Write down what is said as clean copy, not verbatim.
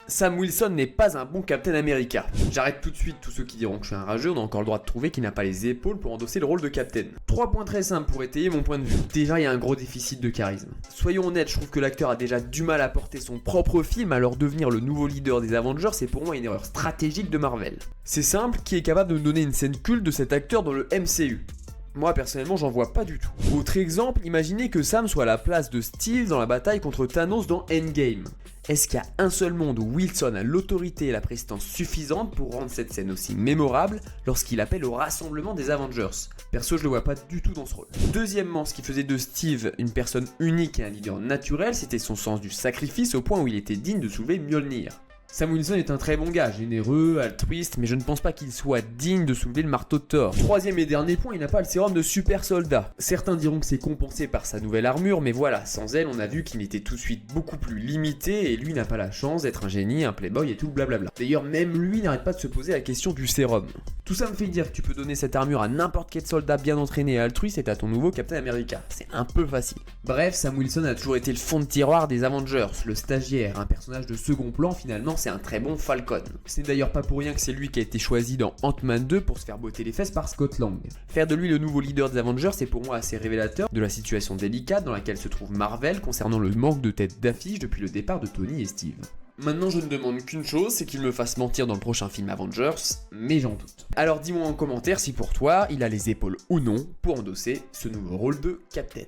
Sam Wilson n'est pas un bon Captain America. J'arrête tout de suite tous ceux qui diront que je suis un rageux, on a encore le droit de trouver qu'il n'a pas les épaules pour endosser le rôle de Captain. 3 points très simples pour étayer mon point de vue. Déjà, il y a un gros déficit de charisme. Soyons honnêtes, je trouve que l'acteur a déjà du mal à porter son propre film, alors devenir le nouveau leader des Avengers, c'est pour moi une erreur stratégique de Marvel. C'est simple, qui est capable de me donner une scène culte de cet acteur dans le MCU? Moi personnellement j'en vois pas du tout. Autre exemple, imaginez que Sam soit à la place de Steve dans la bataille contre Thanos dans Endgame. Est-ce qu'il y a un seul monde où Wilson a l'autorité et la prestance suffisante pour rendre cette scène aussi mémorable lorsqu'il appelle au rassemblement des Avengers? Perso je le vois pas du tout dans ce rôle. Deuxièmement, ce qui faisait de Steve une personne unique et un leader naturel, c'était son sens du sacrifice au point où il était digne de soulever Mjolnir. Sam Wilson est un très bon gars, généreux, altruiste, mais je ne pense pas qu'il soit digne de soulever le marteau de Thor. Troisième et dernier point, il n'a pas le sérum de super soldat. Certains diront que c'est compensé par sa nouvelle armure, mais voilà, sans elle, on a vu qu'il était tout de suite beaucoup plus limité, et lui n'a pas la chance d'être un génie, un playboy et tout le blablabla. D'ailleurs, même lui n'arrête pas de se poser la question du sérum. Tout ça me fait dire que tu peux donner cette armure à n'importe quel soldat bien entraîné et altruiste et t'as ton nouveau Captain America. C'est un peu facile. Bref, Sam Wilson a toujours été le fond de tiroir des Avengers, le stagiaire, un personnage de second plan finalement, c'est un très bon Falcon. Ce n'est d'ailleurs pas pour rien que c'est lui qui a été choisi dans Ant-Man 2 pour se faire botter les fesses par Scott Lang. Faire de lui le nouveau leader des Avengers, c'est pour moi assez révélateur de la situation délicate dans laquelle se trouve Marvel concernant le manque de tête d'affiche depuis le départ de Tony et Steve. Maintenant je ne demande qu'une chose, c'est qu'il me fasse mentir dans le prochain film Avengers, mais j'en doute. Alors dis-moi en commentaire si pour toi, il a les épaules ou non pour endosser ce nouveau rôle de Captain.